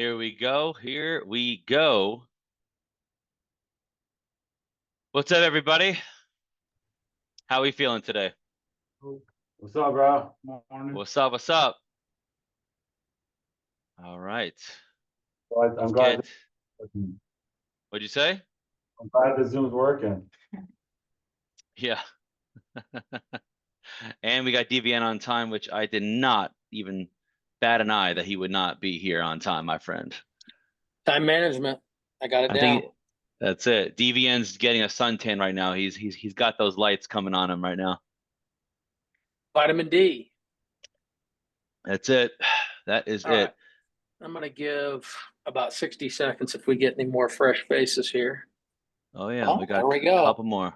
Here we go. Here we go. What's up, everybody? How are we feeling today? What's up, bro? Morning. What's up? What's up? All right. I'm Let's glad. get. What'd you say? I'm glad the Zoom's working. Yeah. And we got DVN on time, which I did not even bat an eye that he would not be here on time, my friend. Time management. I got it I down. think that's it. DVN's getting a suntan right now. He's got those lights coming on him right now. Vitamin D. That's it. That is All it. right. I'm going to give about 60 seconds if we get any more fresh faces here. Oh yeah, Oh, we got there we a go. couple more.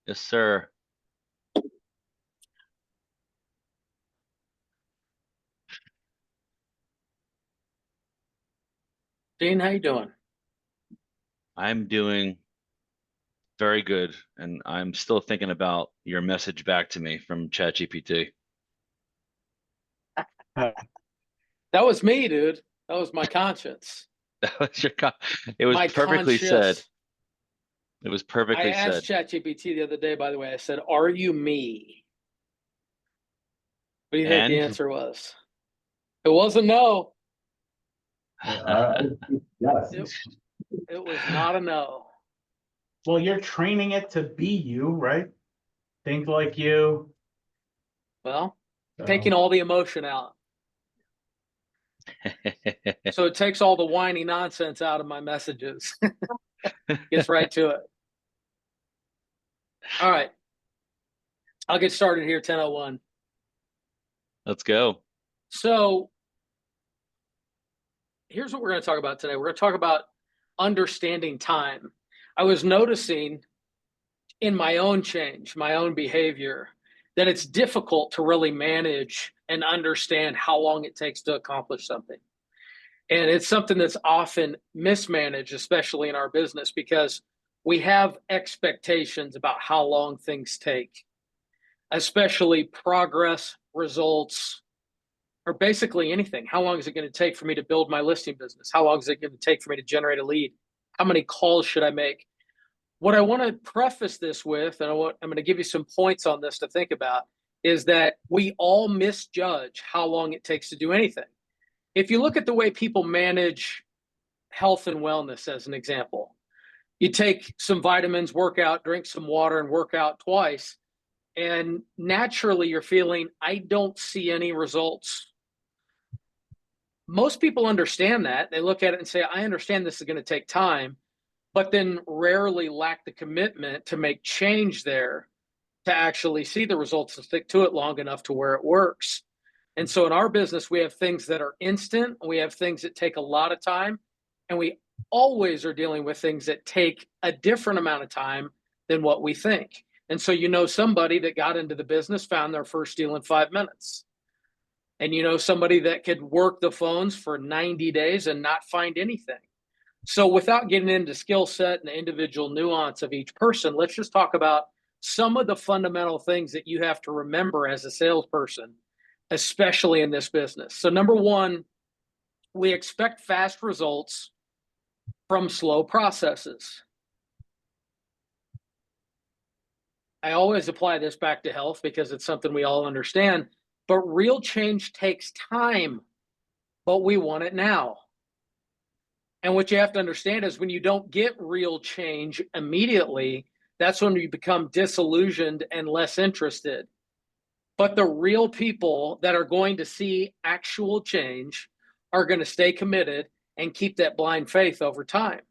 Yes, sir. Dean, how you doing? I'm doing very good, and I'm still thinking about your message back to me from ChatGPT. That was me, dude. That was my conscience. That was your it was My perfectly said. conscious. It was I perfectly asked said. ChatGPT the other day, by the way. I said, "Are you me?" What do you think the And answer was? It wasn't no. Yes. It was not a no. Well, you're training it to be you, right? Think like you. Well, So, taking all the emotion out. So it takes all the whiny nonsense out of my messages. Gets right to it. All right. I'll get started here, 10:01. Let's go. So here's what we're going to talk about today. We're going to talk about understanding time. I was noticing in my own change, my own behavior, that it's difficult to really manage and understand how long it takes to accomplish something. And it's something that's often mismanaged, especially in our business, because we have expectations about how long things take, especially progress, results, or basically anything. How long is it going to take for me to build my listing business? How long is it going to take for me to generate a lead? How many calls should I make? What I want to preface this with, and I'm going to give you some points on this to think about, is that we all misjudge how long it takes to do anything. If you look at the way people manage health and wellness as an example, you take some vitamins, work out, drink some water, and work out twice, and naturally you're feeling, I don't see any results. Most people understand that. They look at it and say, I understand this is going to take time, but then rarely lack the commitment to make change there to actually see the results and stick to it long enough to where it works. And so in our business, we have things that are instant, we have things that take a lot of time, and we always are dealing with things that take a different amount of time than what we think. And so you know somebody that got into the business, found their first deal in 5 minutes. And you know somebody that could work the phones for 90 days and not find anything. So without getting into skill set and the individual nuance of each person, let's just talk about some of the fundamental things that you have to remember as a salesperson, especially in this business. So number one, we expect fast results from slow processes. I always apply this back to health because it's something we all understand, but real change takes time, but we want it now. And what you have to understand is when you don't get real change immediately, that's when you become disillusioned and less interested. But the real people that are going to see actual change are going to stay committed and keep that blind faith over time.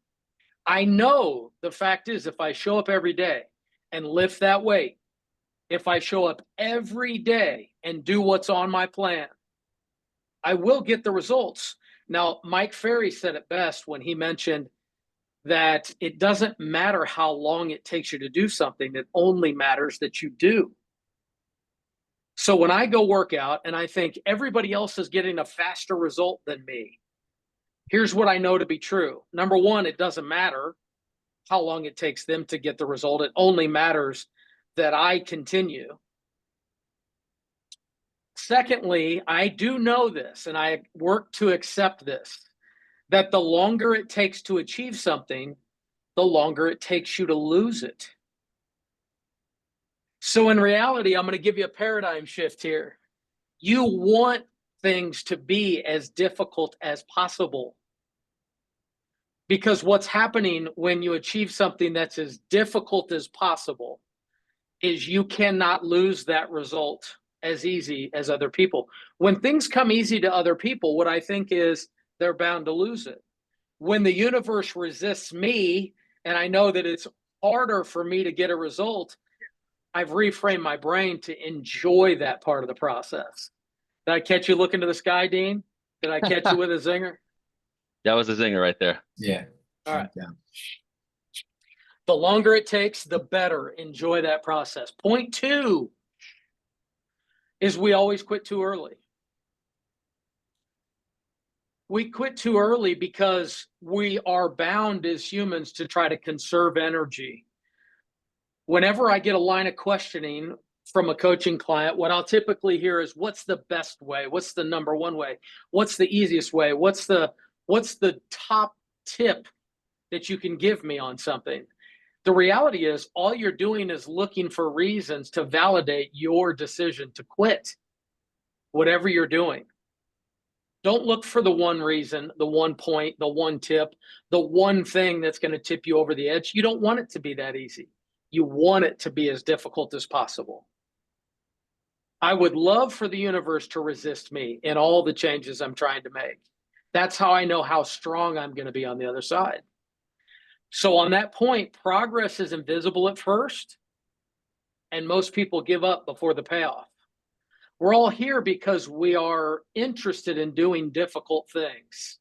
I know the fact is, if I show up every day and lift that weight, if I show up every day and do what's on my plan, I will get the results. Now, Mike Ferry said it best when he mentioned that it doesn't matter how long it takes you to do something, it only matters that you do. So when I go work out and I think everybody else is getting a faster result than me, here's what I know to be true. Number one, it doesn't matter how long it takes them to get the result. It only matters that I continue. Secondly, I do know this, and I work to accept this, that the longer it takes to achieve something, the longer it takes you to lose it. So in reality, I'm going to give you a paradigm shift here. You want things to be as difficult as possible. Because what's happening when you achieve something that's as difficult as possible is you cannot lose that result as easy as other people. When things come easy to other people, what I think is they're bound to lose it. When the universe resists me, and I know that it's harder for me to get a result, I've reframed my brain to enjoy that part of the process. Did I catch you looking to the sky, Dean? Did I catch you with a zinger? That was a zinger right there. Yeah. All right. Yeah. The longer it takes, the better. Enjoy that process. Point 2 is we always quit too early. We quit too early because we are bound as humans to try to conserve energy. Whenever I get a line of questioning from a coaching client, what I'll typically hear is, what's the best way? What's the number one way? What's the easiest way? What's the top tip that you can give me on something? The reality is all you're doing is looking for reasons to validate your decision to quit whatever you're doing. Don't look for the one reason, the one point, the one tip, the one thing that's going to tip you over the edge. You don't want it to be that easy. You want it to be as difficult as possible. I would love for the universe to resist me in all the changes I'm trying to make. That's how I know how strong I'm going to be on the other side. So on that point, progress is invisible at first, and most people give up before the payoff. We're all here because we are interested in doing difficult things,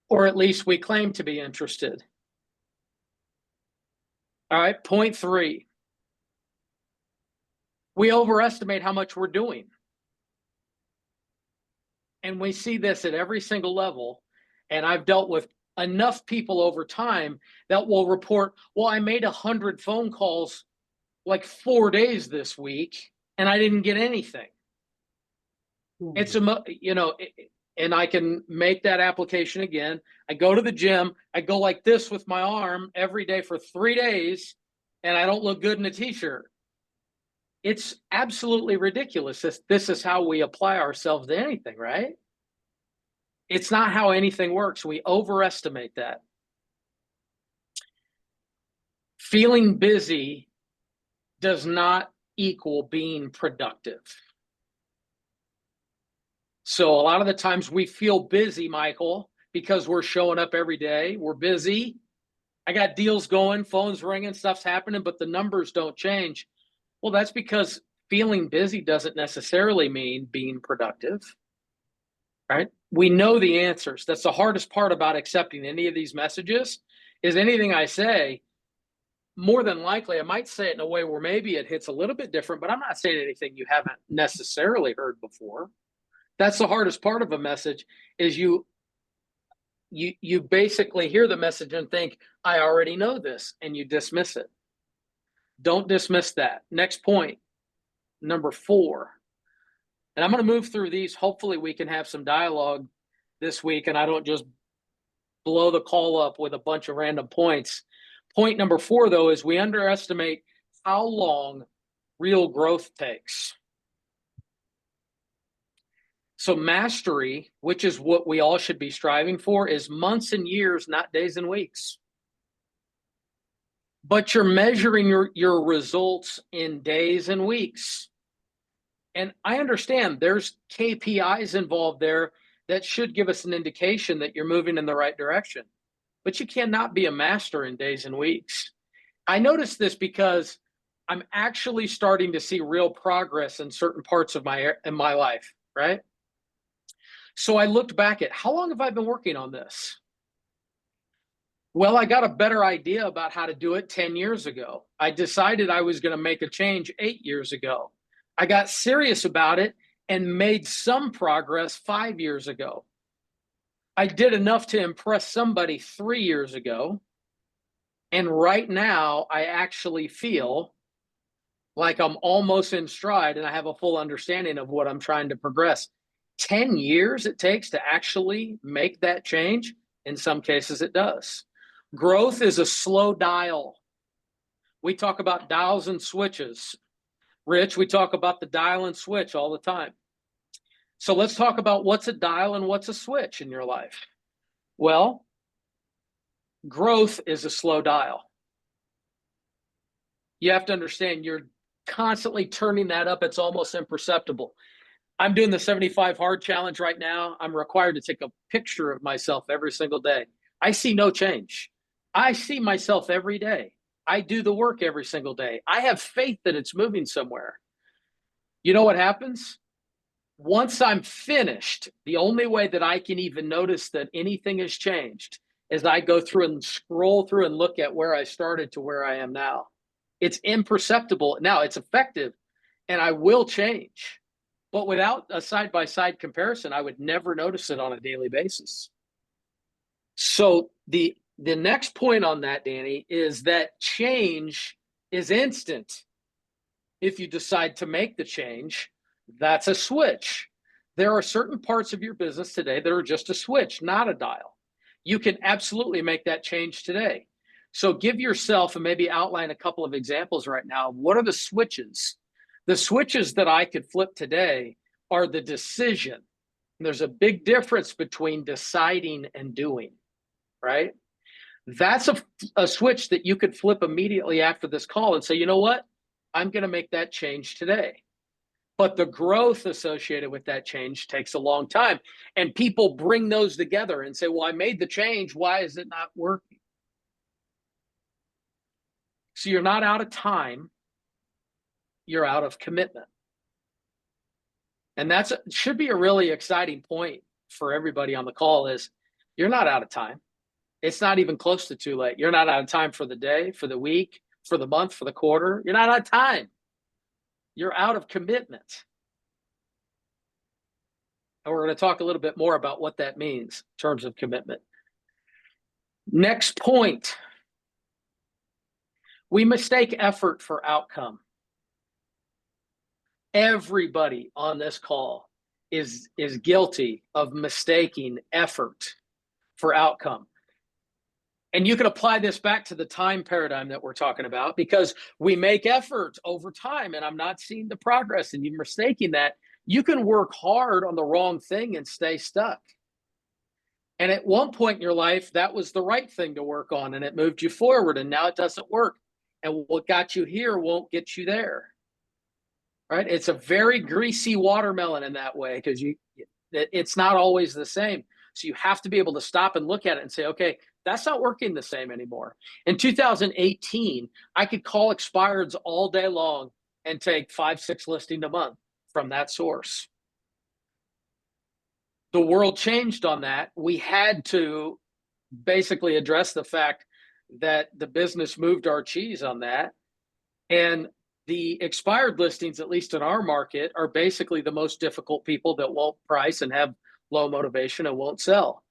or at least we claim to be interested. All right, point 3. We overestimate how much we're doing. And we see this at every single level. And I've dealt with enough people over time that will report, well, I made 100 phone calls like 4 days this week, and I didn't get anything. It's and I can make that application again. I go to the gym, I go like this with my arm every day for 3 days, and I don't look good in a t-shirt. It's absolutely ridiculous. This is how we apply ourselves to anything, right? It's not how anything works. We overestimate that. Feeling busy does not equal being productive. So a lot of the times we feel busy, Michael, because we're showing up every day. We're busy. I got deals going, phones ringing, stuff's happening, but the numbers don't change. Well, that's because feeling busy doesn't necessarily mean being productive, right? We know the answers. That's the hardest part about accepting any of these messages is anything I say, more than likely, I might say it in a way where maybe it hits a little bit different, but I'm not saying anything you haven't necessarily heard before. That's the hardest part of a message is you basically hear the message and think, I already know this, and you dismiss it. Don't dismiss that. Next point, number 4. And I'm going to move through these. Hopefully we can have some dialogue this week and I don't just blow the call up with a bunch of random points. Point number 4, though, is we underestimate how long real growth takes. So mastery, which is what we all should be striving for, is months and years, not days and weeks. But you're measuring your results in days and weeks. And I understand there's KPIs involved there that should give us an indication that you're moving in the right direction. But you cannot be a master in days and weeks. I noticed this because I'm actually starting to see real progress in certain parts of my life, right? So I looked back at how long have I been working on this? Well, I got a better idea about how to do it 10 years ago. I decided I was going to make a change 8 years ago. I got serious about it and made some progress 5 years ago. I did enough to impress somebody 3 years ago. And right now, I actually feel like I'm almost in stride and I have a full understanding of what I'm trying to progress. 10 years it takes to actually make that change. In some cases, it does. Growth is a slow dial. We talk about dials and switches. Rich, we talk about the dial and switch all the time. So let's talk about what's a dial and what's a switch in your life. Well, growth is a slow dial. You have to understand you're constantly turning that up. It's almost imperceptible. I'm doing the 75 hard challenge right now. I'm required to take a picture of myself every single day. I see no change. I see myself every day. I do the work every single day. I have faith that it's moving somewhere. You know what happens? Once I'm finished, the only way that I can even notice that anything has changed is I go through and scroll through and look at where I started to where I am now. It's imperceptible. Now it's effective and I will change. But without a side-by-side comparison, I would never notice it on a daily basis. So the next point on that, Danny, is that change is instant. If you decide to make the change, that's a switch. There are certain parts of your business today that are just a switch, not a dial. You can absolutely make that change today. So give yourself and maybe outline a couple of examples right now. What are the switches? The switches that I could flip today are the decision. And there's a big difference between deciding and doing, right? That's a switch that you could flip immediately after this call and say, you know what? I'm going to make that change today. But the growth associated with that change takes a long time. And people bring those together and say, well, I made the change. Why is it not working? So you're not out of time. You're out of commitment. And that should be a really exciting point for everybody on the call is you're not out of time. It's not even close to too late. You're not out of time for the day, for the week, for the month, for the quarter. You're not out of time. You're out of commitment. And we're going to talk a little bit more about what that means in terms of commitment. Next point. We mistake effort for outcome. Everybody on this call is guilty of mistaking effort for outcome. And you can apply this back to the time paradigm that we're talking about because we make effort over time and I'm not seeing the progress and you're mistaking that. You can work hard on the wrong thing and stay stuck. And at one point in your life, that was the right thing to work on and it moved you forward and now it doesn't work. And what got you here won't get you there. Right? It's a very greasy watermelon in that way because it's not always the same. So you have to be able to stop and look at it and say, okay, that's not working the same anymore. In 2018, I could call expireds all day long and take 5-6 listings a month from that source. The world changed on that. We had to basically address the fact that the business moved our cheese on that. And the expired listings, at least in our market, are basically the most difficult people that won't price and have low motivation and won't sell.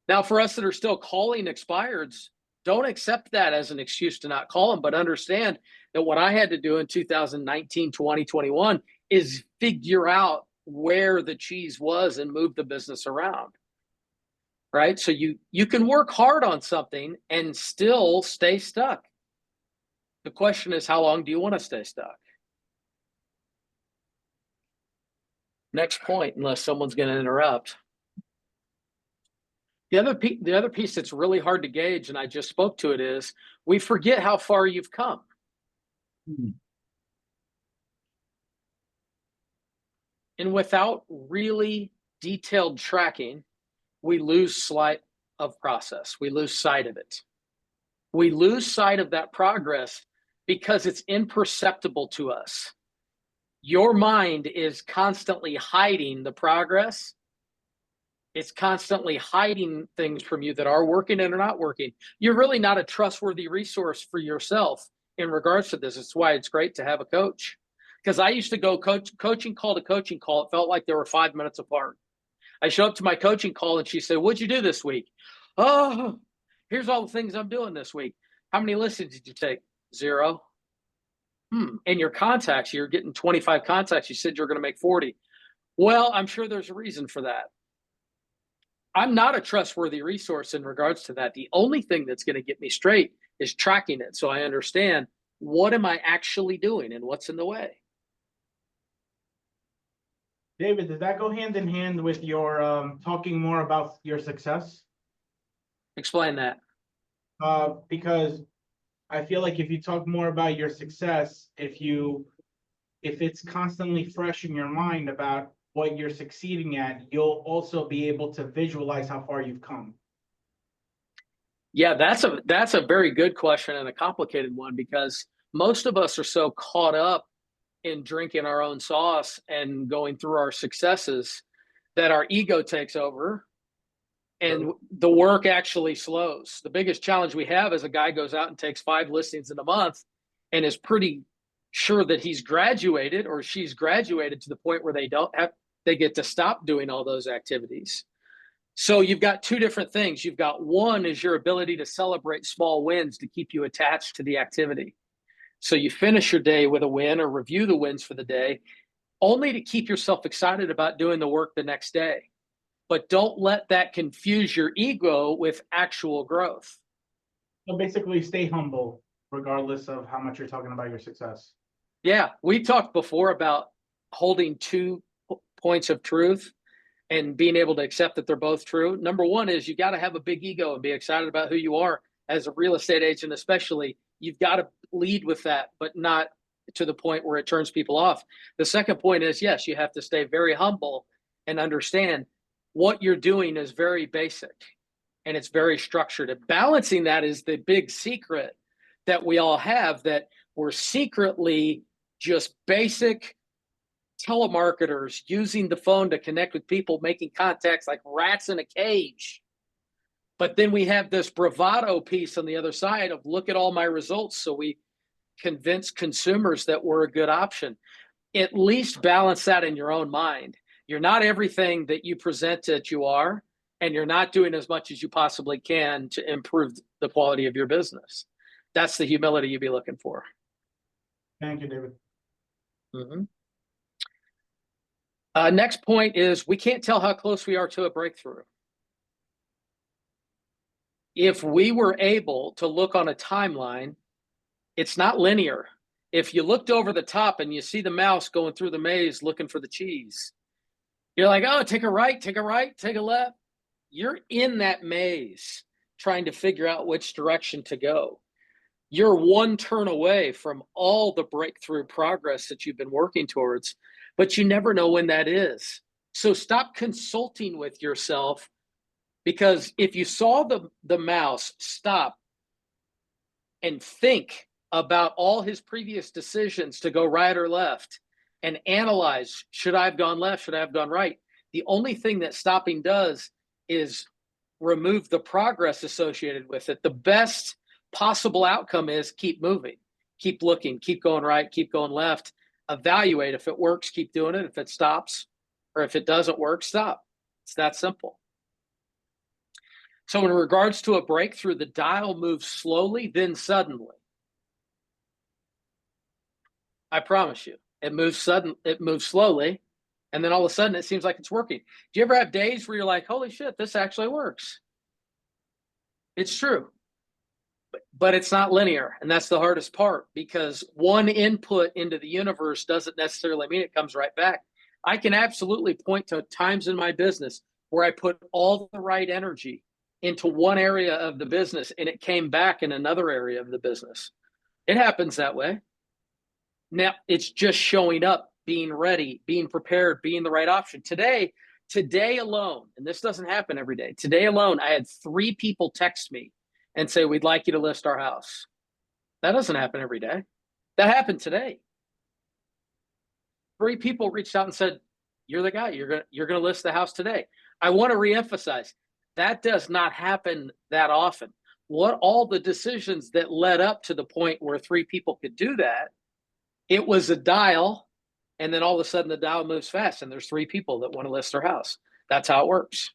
Now, for us that are still calling expireds, don't accept that as an excuse to not call them, but understand that what I had to do in 2019, 2021 is figure out where the cheese was and move the business around. Right? So you can work hard on something and still stay stuck. The question is, how long do you want to stay stuck? Next point, unless someone's going to interrupt. The other piece that's really hard to gauge, and I just spoke to it, is we forget how far you've come. And without really detailed tracking, we lose sight of process. We lose sight of it. We lose sight of that progress because it's imperceptible to us. Your mind is constantly hiding the progress. It's constantly hiding things from you that are working and are not working. You're really not a trustworthy resource for yourself in regards to this. It's why it's great to have a coach. Because I used to go coaching call to coaching call. It felt like they were 5 minutes apart. I show up to my coaching call and she said, what'd you do this week? Oh, here's all the things I'm doing this week. How many listings did you take? 0. And your contacts, you're getting 25 contacts. You said you're going to make 40. Well, I'm sure there's a reason for that. I'm not a trustworthy resource in regards to that. The only thing that's going to get me straight is tracking it, so I understand what am I actually doing and what's in the way. David, does that go hand in hand with your talking more about your success? Explain that. Because I feel like if you talk more about your success, if it's constantly fresh in your mind about what you're succeeding at, you'll also be able to visualize how far you've come. Yeah, that's a very good question and a complicated one, because most of us are so caught up in drinking our own sauce and going through our successes that our ego takes over and the work actually slows. The biggest challenge we have is a guy goes out and takes 5 listings in a month and is pretty sure that he's graduated or she's graduated to the point where they get to stop doing all those activities. So you've got 2 different things. You've got one is your ability to celebrate small wins to keep you attached to the activity. So you finish your day with a win or review the wins for the day, only to keep yourself excited about doing the work the next day. But don't let that confuse your ego with actual growth. So basically, stay humble, regardless of how much you're talking about your success. Yeah, we talked before about holding 2 points of truth and being able to accept that they're both true. Number one is you got to have a big ego and be excited about who you are as a real estate agent, especially. You've got to lead with that, but not to the point where it turns people off. The second point is, yes, you have to stay very humble and understand what you're doing is very basic and it's very structured. And balancing that is the big secret that we all have, that we're secretly just basic telemarketers using the phone to connect with people, making contacts like rats in a cage. But then we have this bravado piece on the other side of look at all my results. So we convince consumers that we're a good option. At least balance that in your own mind. You're not everything that you present that you are, and you're not doing as much as you possibly can to improve the quality of your business. That's the humility you'd be looking for. Thank you, David. Mm-hmm. Next point is we can't tell how close we are to a breakthrough. If we were able to look on a timeline, it's not linear. If you looked over the top and you see the mouse going through the maze looking for the cheese, you're like, oh, take a right, take a left. You're in that maze trying to figure out which direction to go. You're one turn away from all the breakthrough progress that you've been working towards, but you never know when that is. So stop consulting with yourself, because if you saw the mouse stop and think about all his previous decisions to go right or left and analyze, should I have gone left? Should I have gone right? The only thing that stopping does is remove the progress associated with it. The best possible outcome is keep moving, keep looking, keep going right, keep going left, evaluate. If it works, keep doing it. If it stops, or if it doesn't work, stop. It's that simple. So in regards to a breakthrough, the dial moves slowly, then suddenly. I promise you, it moves slowly, and then all of a sudden it seems like it's working. Do you ever have days where you're like, holy shit, this actually works? It's true, but it's not linear, and that's the hardest part, because one input into the universe doesn't necessarily mean it comes right back. I can absolutely point to times in my business where I put all the right energy into one area of the business and it came back in another area of the business. It happens that way. Now it's just showing up, being ready, being prepared, being the right option. Today alone, and this doesn't happen every day, today alone, I had 3 people text me and say, we'd like you to list our house. That doesn't happen every day. That happened today. 3 people reached out and said, you're the guy, you're going to list the house today. I want to reemphasize, that does not happen that often. What all the decisions that led up to the point where 3 people could do that, it was a dial, and then all of a sudden the dial moves fast and there's 3 people that want to list their house. That's how it works.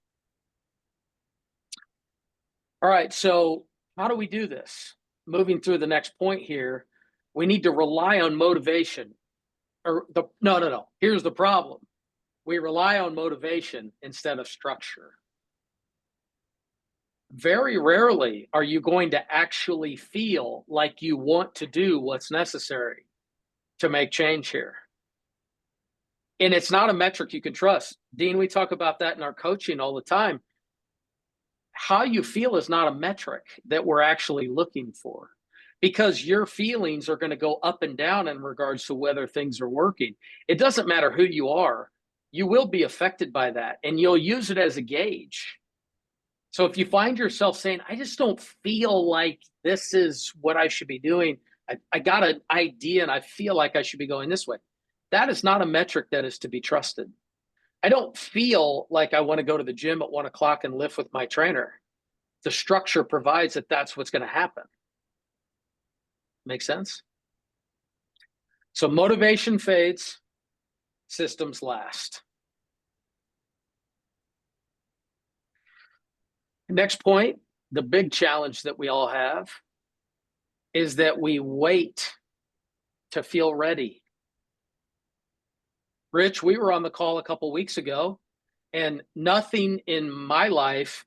All right, so how do we do this? Moving through the next point here, we need to rely on motivation. No. Here's the problem. We rely on motivation instead of structure. Very rarely are you going to actually feel like you want to do what's necessary to make change here. And it's not a metric you can trust. Dean, we talk about that in our coaching all the time. How you feel is not a metric that we're actually looking for, because your feelings are going to go up and down in regards to whether things are working. It doesn't matter who you are. You will be affected by that, and you'll use it as a gauge. So if you find yourself saying, I just don't feel like this is what I should be doing, I got an idea and I feel like I should be going this way, that is not a metric that is to be trusted. I don't feel like I want to go to the gym at 1 o'clock and lift with my trainer. The structure provides that that's what's going to happen. Make sense? So motivation fades, systems last. Next point, the big challenge that we all have is that we wait to feel ready. Rich, we were on the call a couple weeks ago, and nothing in my life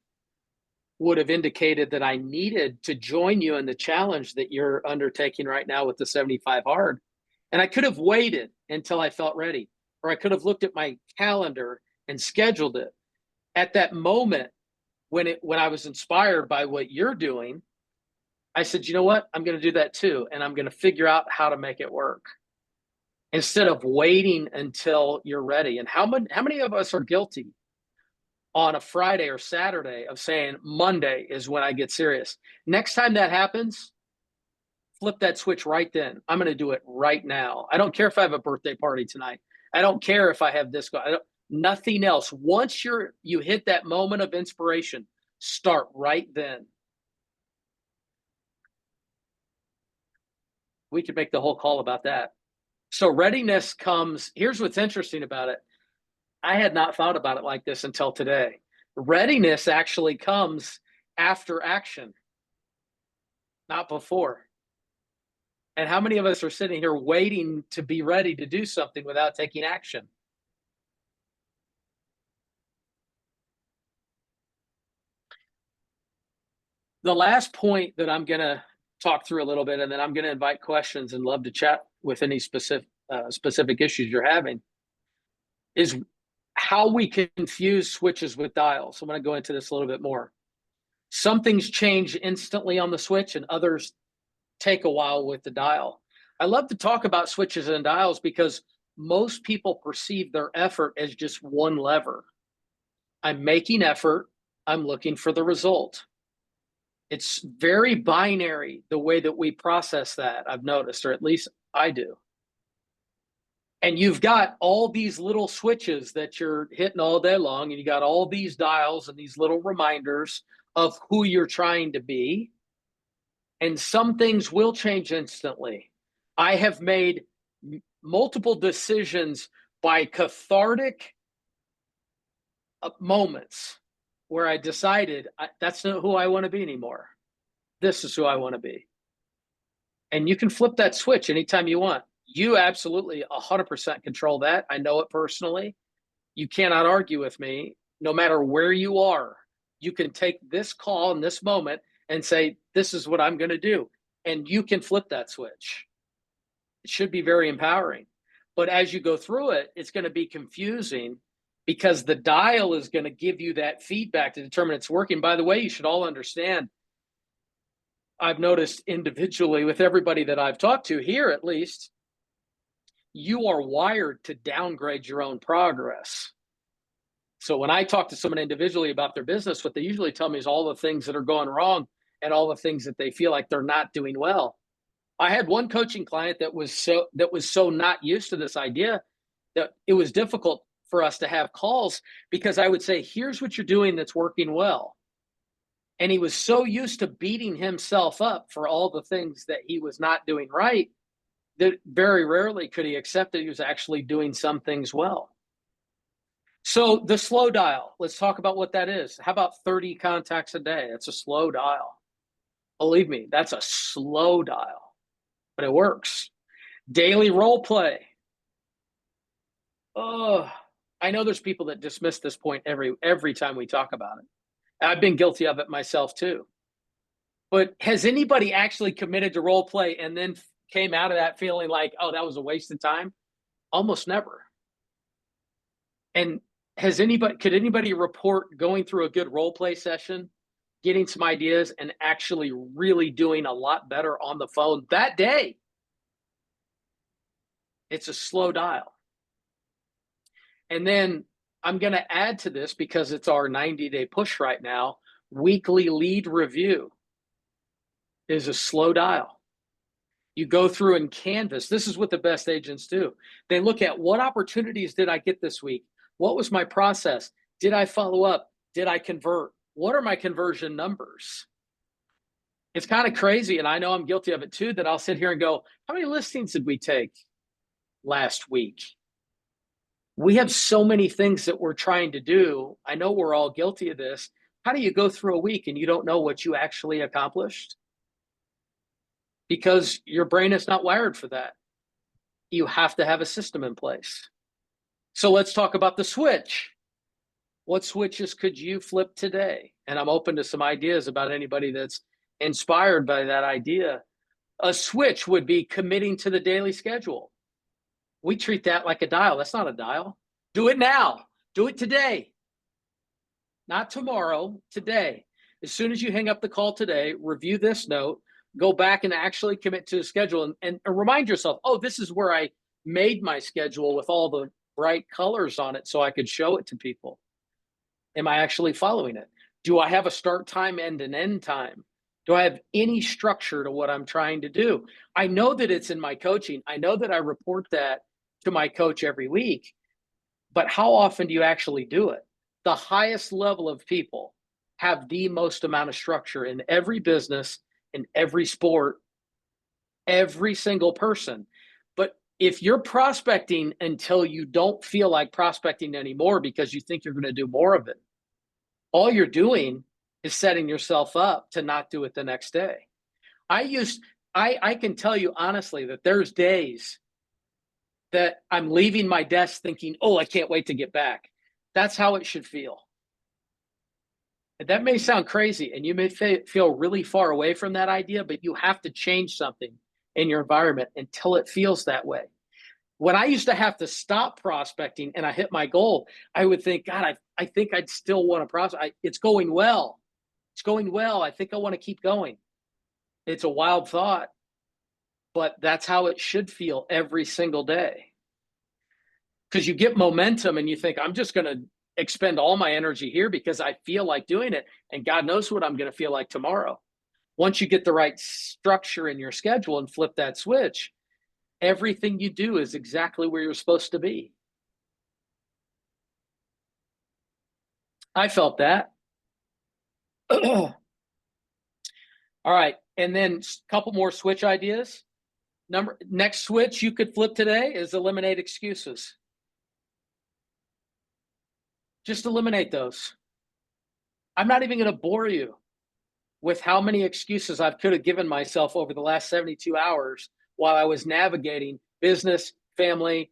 would have indicated that I needed to join you in the challenge that you're undertaking right now with the 75 hard. And I could have waited until I felt ready, or I could have looked at my calendar and scheduled it. At that moment, when I was inspired by what you're doing, I said, you know what? I'm going to do that too. And I'm going to figure out how to make it work instead of waiting until you're ready. And how many of us are guilty on a Friday or Saturday of saying Monday is when I get serious? Next time that happens, flip that switch right then. I'm going to do it right now. I don't care if I have a birthday party tonight. I don't care if I have this. Nothing else. Once you hit that moment of inspiration, start right then. We could make the whole call about that. So readiness comes, here's what's interesting about it. I had not thought about it like this until today. Readiness actually comes after action, not before. And how many of us are sitting here waiting to be ready to do something without taking action? The last point that I'm going to talk through a little bit, and then I'm going to invite questions and love to chat with any specific issues you're having, is how we confuse switches with dials. I'm going to go into this a little bit more. Some things change instantly on the switch and others take a while with the dial. I love to talk about switches and dials because most people perceive their effort as just one lever. I'm making effort. I'm looking for the result. It's very binary, the way that we process that, I've noticed, or at least I do. And you've got all these little switches that you're hitting all day long, and you got all these dials and these little reminders of who you're trying to be. And some things will change instantly. I have made multiple decisions by cathartic moments where I decided that's not who I want to be anymore. This is who I want to be. And you can flip that switch anytime you want. You absolutely 100% control that. I know it personally. You cannot argue with me. No matter where you are, you can take this call in this moment and say, this is what I'm going to do. And you can flip that switch. It should be very empowering. But as you go through it, it's going to be confusing because the dial is going to give you that feedback to determine it's working. By the way, you should all understand, I've noticed individually with everybody that I've talked to here, at least, you are wired to downgrade your own progress. So when I talk to someone individually about their business, what they usually tell me is all the things that are going wrong and all the things that they feel like they're not doing well. I had one coaching client that was so not used to this idea that it was difficult for us to have calls because I would say, here's what you're doing that's working well. And he was so used to beating himself up for all the things that he was not doing right that very rarely could he accept that he was actually doing some things well. So the slow dial, let's talk about what that is. How about 30 contacts a day? That's a slow dial. Believe me, that's a slow dial, but it works. Daily role play. Oh, I know there's people that dismiss this point every time we talk about it. I've been guilty of it myself too. But has anybody actually committed to role play and then came out of that feeling like, oh, that was a waste of time? Almost never. And could anybody report going through a good role play session, getting some ideas, and actually really doing a lot better on the phone that day? It's a slow dial. And then I'm going to add to this, because it's our 90-day push right now, weekly lead review is a slow dial. You go through and canvas. This is what the best agents do. They look at, what opportunities did I get this week? What was my process? Did I follow up? Did I convert? What are my conversion numbers? It's kind of crazy, and I know I'm guilty of it too, that I'll sit here and go, how many listings did we take last week? We have so many things that we're trying to do. I know we're all guilty of this. How do you go through a week and you don't know what you actually accomplished? Because your brain is not wired for that. You have to have a system in place. So let's talk about the switch. What switches could you flip today? And I'm open to some ideas about anybody that's inspired by that idea. A switch would be committing to the daily schedule. We treat that like a dial. That's not a dial. Do it now. Do it today. Not tomorrow, today. As soon as you hang up the call today, review this note, go back and actually commit to a schedule, and remind yourself, oh, this is where I made my schedule with all the bright colors on it so I could show it to people. Am I actually following it? Do I have a start time and an end time? Do I have any structure to what I'm trying to do? I know that it's in my coaching. I know that I report that to my coach every week, but how often do you actually do it? The highest level of people have the most amount of structure in every business, in every sport, every single person. But if you're prospecting until you don't feel like prospecting anymore because you think you're going to do more of it, all you're doing is setting yourself up to not do it the next day. I can tell you honestly that there's days that I'm leaving my desk thinking, oh, I can't wait to get back. That's how it should feel. And that may sound crazy, and you may feel really far away from that idea, but you have to change something in your environment until it feels that way. When I used to have to stop prospecting and I hit my goal, I would think, God, I think I'd still want to prospect. It's going well. It's going well. I think I want to keep going. It's a wild thought, but that's how it should feel every single day. Because you get momentum and you think, I'm just going to expend all my energy here because I feel like doing it. And God knows what I'm going to feel like tomorrow. Once you get the right structure in your schedule and flip that switch, everything you do is exactly where you're supposed to be. I felt that. All right. And then a couple more switch ideas. Next switch you could flip today is eliminate excuses. Just eliminate those. I'm not even going to bore you with how many excuses I could have given myself over the last 72 hours while I was navigating business, family,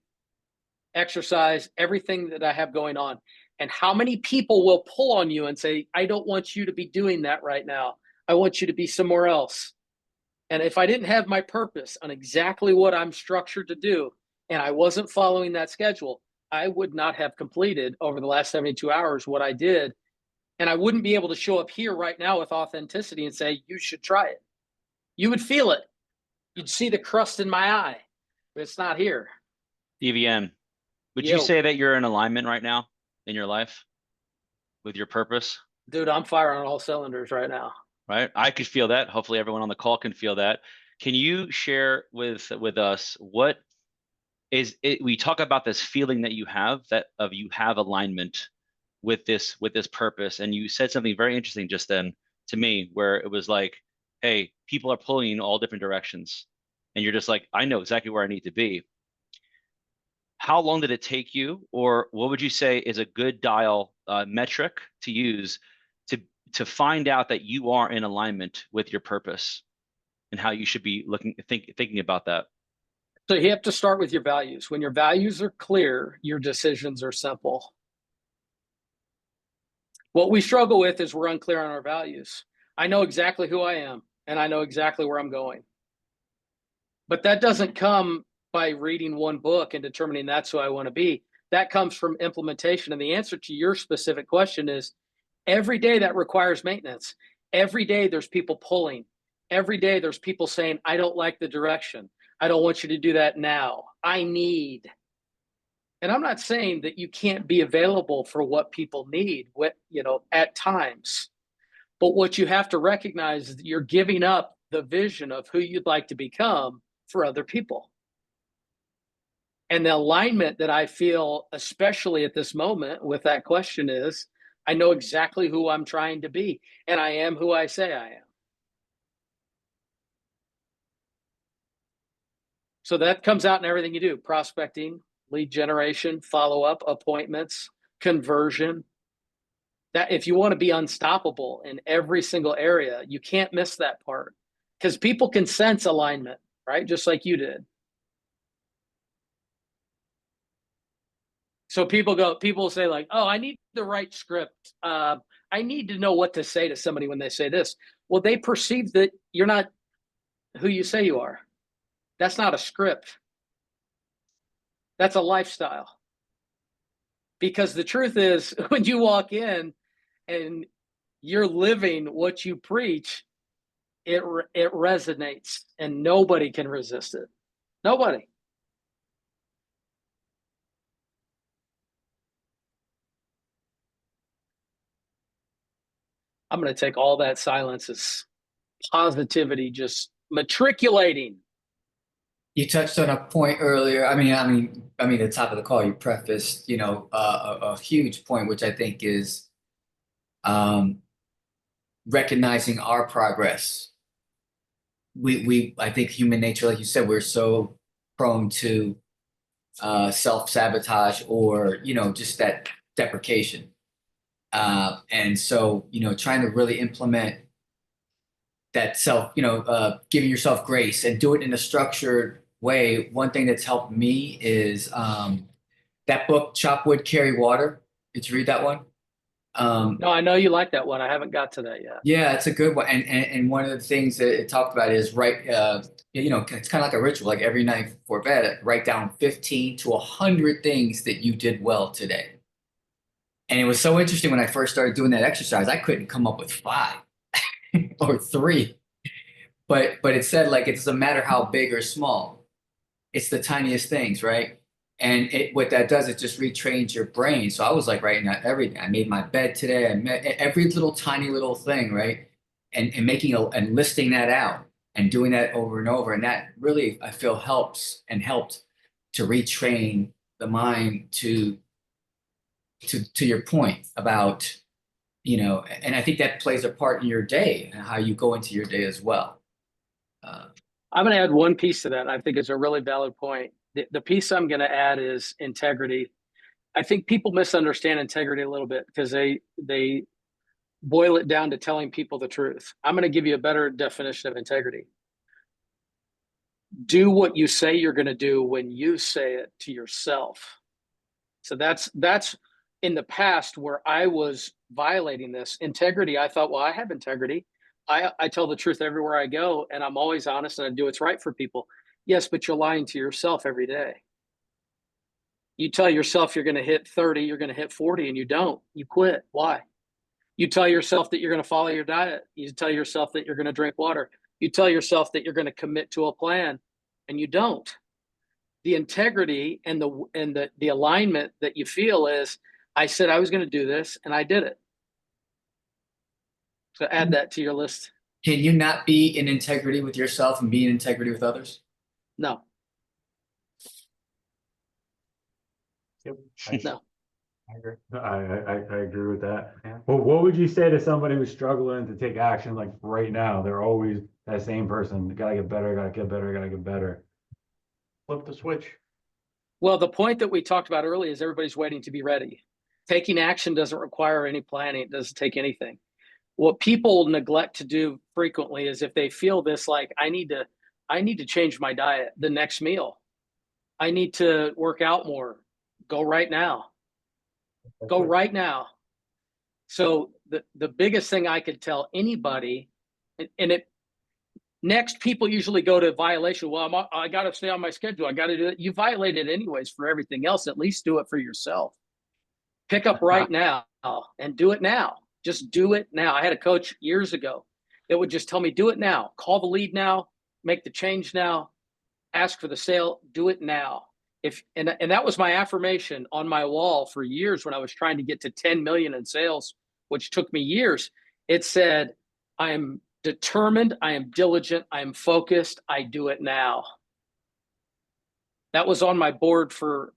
exercise, everything that I have going on. And how many people will pull on you and say, I don't want you to be doing that right now. I want you to be somewhere else. And if I didn't have my purpose on exactly what I'm structured to do, and I wasn't following that schedule, I would not have completed over the last 72 hours what I did. And I wouldn't be able to show up here right now with authenticity and say, you should try it. You would feel it. You'd see the crust in my eye, but it's not here. DVN, would Yo. you say that you're in alignment right now in your life with your purpose? Dude, I'm firing on all cylinders right now. Right? I could feel that. Hopefully everyone on the call can feel that. Can you share with us what is it? We talk about this feeling that you have you have alignment with this purpose. And you said something very interesting just then to me, where it was like, hey, people are pulling you in all different directions. And you're just like, I know exactly where I need to be. How long did it take you, or what would you say is a good dial metric to use to find out that you are in alignment with your purpose and how you should be thinking about that? So you have to start with your values. When your values are clear, your decisions are simple. What we struggle with is we're unclear on our values. I know exactly who I am and I know exactly where I'm going. But that doesn't come by reading one book and determining that's who I want to be. That comes from implementation. And the answer to your specific question is every day that requires maintenance. Every day there's people pulling. Every day there's people saying, I don't like the direction. I don't want you to do that now. I need. And I'm not saying that you can't be available for what people need, at times. But what you have to recognize is that you're giving up the vision of who you'd like to become for other people. And the alignment that I feel, especially at this moment with that question, is I know exactly who I'm trying to be, and I am who I say I am. So that comes out in everything you do: prospecting, lead generation, follow-up, appointments, conversion. That if you want to be unstoppable in every single area, you can't miss that part, because people can sense alignment, right? Just like you did. So people say like, oh, I need the right script. I need to know what to say to somebody when they say this. Well, they perceive that you're not who you say you are. That's not a script. That's a lifestyle. Because the truth is, when you walk in and you're living what you preach, it resonates and nobody can resist it. Nobody. I'm going to take all that silence as positivity, just matriculating. You touched on a point earlier. The top of the call, you prefaced, a huge point, which I think is recognizing our progress. I think human nature, like you said, we're so prone to self-sabotage or, just that deprecation. And so, trying to really implement that giving yourself grace and do it in a structured way. One thing that's helped me is that book, Chop Wood, Carry Water. Did you read that one? No, I know you like that one. I haven't got to that yet. Yeah, it's a good one. And one of the things that it talked about is it's kind of like a ritual, like every night before bed, write down 15 to 100 things that you did well today. And it was so interesting when I first started doing that exercise, I couldn't come up with 5 or 3. But it said, like, it doesn't matter how big or small. It's the tiniest things, right? And what that does, it just retrains your brain. So I was like writing out everything. I made my bed today. I met every little tiny little thing, right? And and listing that out and doing that over and over. And that really, I feel, helped to retrain the mind to your point about, and I think that plays a part in your day and how you go into your day as well. I'm going to add one piece to that. I think it's a really valid point. The piece I'm going to add is integrity. I think people misunderstand integrity a little bit because they boil it down to telling people the truth. I'm going to give you a better definition of integrity. Do what you say you're going to do when you say it to yourself. So that's in the past where I was violating this integrity. I thought, well, I have integrity. I tell the truth everywhere I go, and I'm always honest, and I do what's right for people. Yes, but you're lying to yourself every day. You tell yourself you're going to hit 30, you're going to hit 40, and you don't. You quit. Why? You tell yourself that you're going to follow your diet. You tell yourself that you're going to drink water. You tell yourself that you're going to commit to a plan, and you don't. The integrity and the alignment that you feel is, I said I was going to do this, and I did it. So add that to your list. Can you not be in integrity with yourself and be in integrity with others? No. Yep. No. I agree. I agree with that. Well, what would you say to somebody who's struggling to take action like right now? They're always that same person. Gotta get better, gotta get better, gotta get better. Flip the switch. Well, the point that we talked about earlier is everybody's waiting to be ready. Taking action doesn't require any planning. It doesn't take anything. What people neglect to do frequently is if they feel this, like, I need to change my diet the next meal. I need to work out more. Go right now. Go right now. So the biggest thing I could tell anybody, and it next people usually go to violation. Well, I got to stay on my schedule. I got to do it. You violate it anyways for everything else. At least do it for yourself. Pick up right now and do it now. Just do it now. I had a coach years ago that would just tell me, do it now. Call the lead now. Make the change now. Ask for the sale. Do it now. And that was my affirmation on my wall for years when I was trying to get to 10 million in sales, which took me years. It said, I am determined, I am diligent, I am focused, I do it now. That was on my board for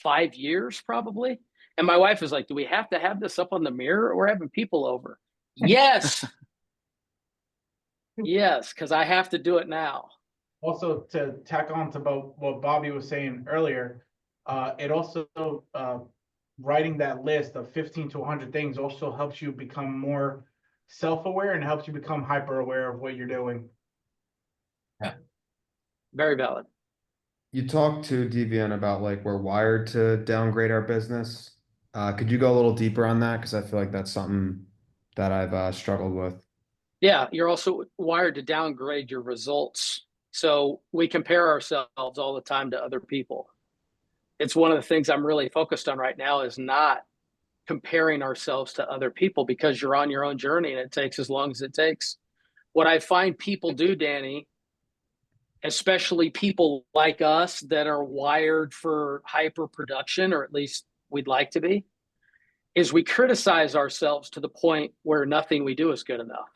5 years probably. And my wife was like, do we have to have this up on the mirror? We're having people over. Yes. Yes, because I have to do it now. Also, to tack on to what Bobby was saying earlier, it also writing that list of 15 to 100 things also helps you become more self-aware and helps you become hyper aware of what you're doing. Yeah. Very valid. You talked to DVN about like we're wired to downgrade our business. Could you go a little deeper on that? Because I feel like that's something that I've struggled with. Yeah, you're also wired to downgrade your results. So we compare ourselves all the time to other people. It's one of the things I'm really focused on right now is not comparing ourselves to other people because you're on your own journey and it takes as long as it takes. What I find people do, Danny, especially people like us that are wired for hyper production, or at least we'd like to be, is we criticize ourselves to the point where nothing we do is good enough.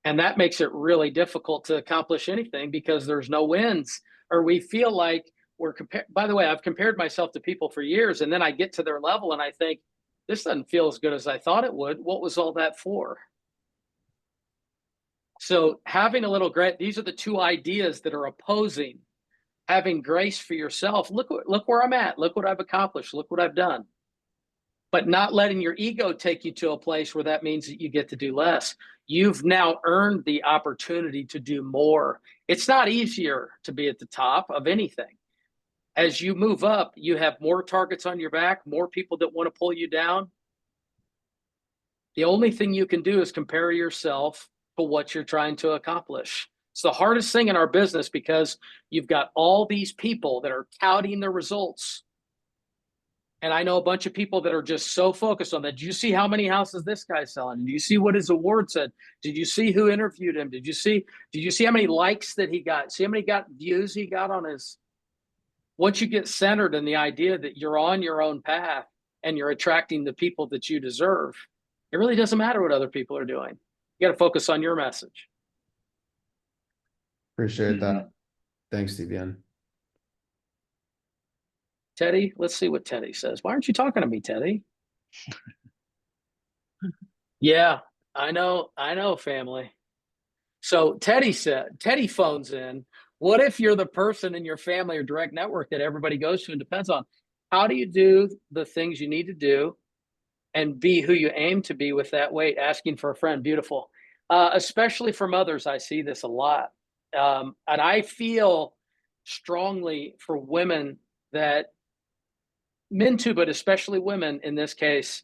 And that makes it really difficult to accomplish anything because there's no wins, or we feel like we're compared. By the way, I've compared myself to people for years, and then I get to their level and I think, this doesn't feel as good as I thought it would. What was all that for? So having a little grace, these are the two ideas that are opposing. Having grace for yourself. Look where I'm at. Look what I've accomplished. Look what I've done. But not letting your ego take you to a place where that means that you get to do less. You've now earned the opportunity to do more. It's not easier to be at the top of anything. As you move up, you have more targets on your back, more people that want to pull you down. The only thing you can do is compare yourself to what you're trying to accomplish. It's the hardest thing in our business because you've got all these people that are touting their results. And I know a bunch of people that are just so focused on that. Did you see how many houses this guy's selling? Did you see what his award said? Did you see who interviewed him? Did you see how many likes that he got? See how many views he got on his? Once you get centered in the idea that you're on your own path and you're attracting the people that you deserve, it really doesn't matter what other people are doing. You got to focus on your message. Appreciate that. Thanks, DVN. Teddy, let's see what Teddy says. Why aren't you talking to me, Teddy? Yeah, I know, family. So Teddy phones in. What if you're the person in your family or direct network that everybody goes to and depends on? How do you do the things you need to do and be who you aim to be with that weight? Asking for a friend, beautiful. Especially from others, I see this a lot. And I feel strongly for women that men too, but especially women in this case,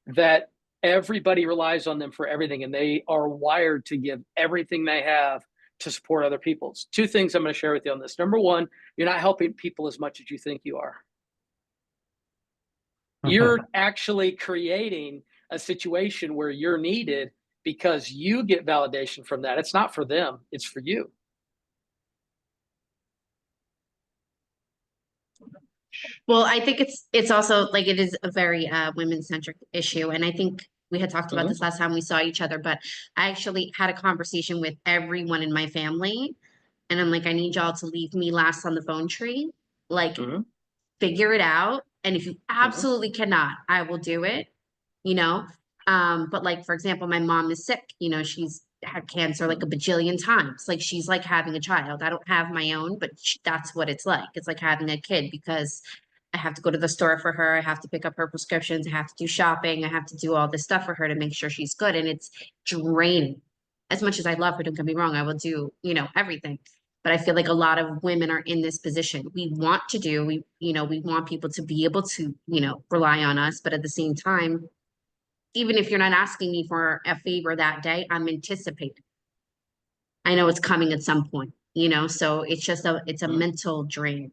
that everybody relies on them for everything and they are wired to give everything they have to support other people. Two things I'm going to share with you on this. Number one, you're not helping people as much as you think you are. You're actually creating a situation where you're needed because you get validation from that. It's not for them, it's for you. Well, I think it's also like it is a very women-centric issue. And I think we had talked about this last time we saw each other, but I actually had a conversation with everyone in my family. And I'm like, I need y'all to leave me last on the phone tree. Like, figure it out. And if you absolutely cannot, I will do it, you know? But like, for example, my mom is sick, you know, she's had cancer like a bajillion times. Like she's like having a child. I don't have my own, but that's what it's like. It's like having a kid because I have to go to the store for her. I have to pick up her prescriptions. I have to do shopping. I have to do all this stuff for her to make sure she's good. And it's draining. As much as I love her, don't get me wrong, I will do, you know, everything. But I feel like a lot of women are in this position. We want to do, we want people to be able to, rely on us, but at the same time, even if you're not asking me for a favor that day, I'm anticipating. I know it's coming at some point, so it's a mental drain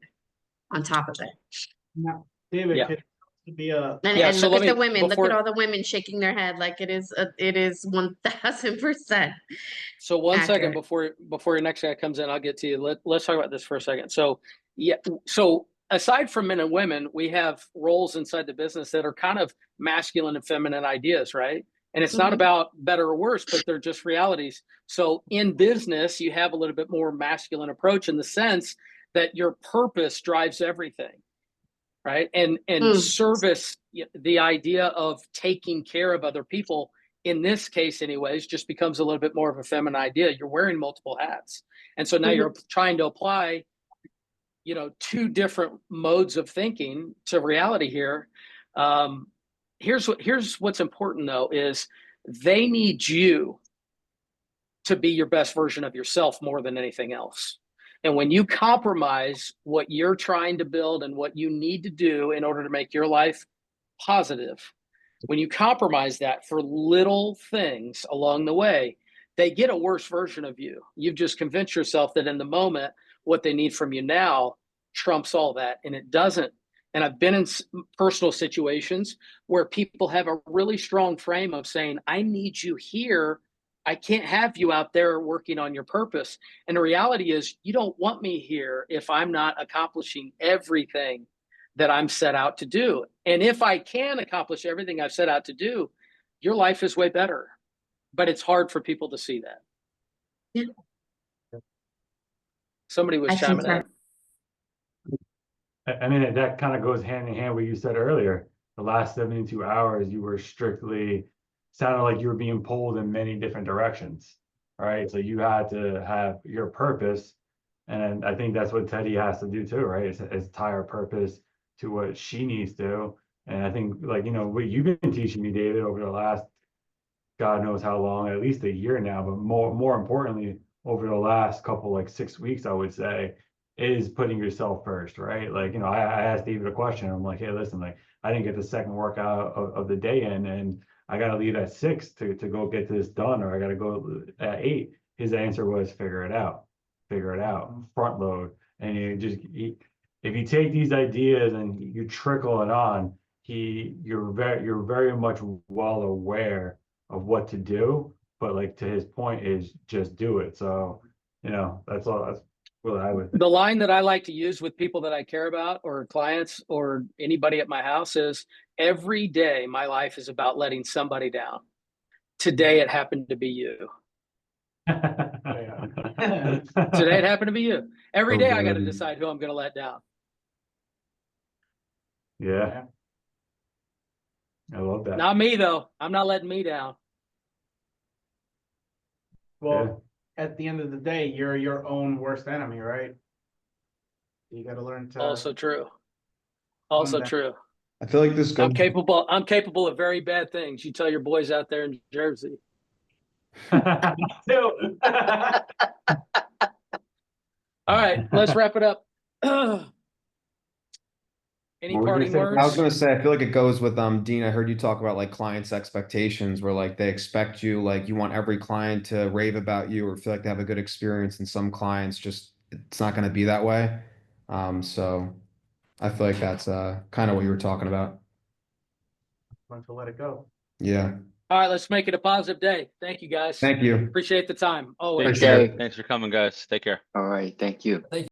on top of it. No, David, Yeah. could be a, And, Yeah, and so look let at the me- women, look before- at all the women shaking their head like it is 1000%. So one second Accurate. before your next guy comes in, I'll get to you. Let's talk about this for a second. So yeah, so aside from men and women, we have roles inside the business that are kind of masculine and feminine ideas, right? And it's not Mhm. about better or worse, but they're just realities. So in business, you have a little bit more masculine approach in the sense that your purpose drives everything, right? And service, the idea of taking care of other people, in this case anyways, just becomes a little bit more of a feminine idea. You're wearing multiple hats. And so now you're trying to apply, two different modes of thinking to reality here. Here's what's important though, is they need you to be your best version of yourself more than anything else. And when you compromise what you're trying to build and what you need to do in order to make your life positive, when you compromise that for little things along the way, they get a worse version of you. You've just convinced yourself that in the moment, what they need from you now trumps all that, and it doesn't. And I've been in personal situations where people have a really strong frame of saying, I need you here. I can't have you out there working on your purpose. And the reality is, you don't want me here if I'm not accomplishing everything that I'm set out to do. And if I can accomplish everything I've set out to do, your life is way better. But it's hard for people to see that. Yeah. Somebody was I chiming concur. in. I mean, that kind of goes hand in hand with what you said earlier. The last 72 hours, you were strictly, sounded like you were being pulled in many different directions, right? So you had to have your purpose. And I think that's what Teddy has to do too, right? Is tie her purpose to what she needs to. And I think, like, what you've been teaching me, David, over the last, God knows how long, at least a year now, but more importantly, over the last couple, like 6 weeks, I would say, is putting yourself first, right? Like, I asked David a question. I'm like, hey, listen, like, I didn't get the second workout of the day in, and I got to leave at 6 to go get this done, or I got to go at 8. His answer was figure it out, front load. And if you take these ideas and you trickle it on, you're very much well aware of what to do, but like to his point is just do it. So, that's all. That's what I would. The line that I like to use with people that I care about or clients or anybody at my house is, every day my life is about letting somebody down. Today it happened to be you. Today it happened to be you. Every day I got to decide who I'm going to let down. Yeah. I love that. Not me though. I'm not letting me down. well, at the end of the day, you're your own worst enemy, right? You gotta learn to. Also true. Also that. true. I feel like this goes. I'm capable of very bad things. You tell your boys out there in Jersey. Still. All right, let's wrap it up. Any What were you parting gonna say? I was words? gonna say, I feel like it goes with Dean. I heard you talk about like clients' expectations, where like they expect you, like you want every client to rave about you or feel like they have a good experience, and some clients just it's not gonna be that way. So I feel like that's kind of what you were talking about. Learn to let it go. Yeah. All right, let's make it a positive day. Thank you, guys. Thank you. Appreciate the time. Always. Take Appreciate care. it. Thanks for coming, guys. Take care. All right, thank you.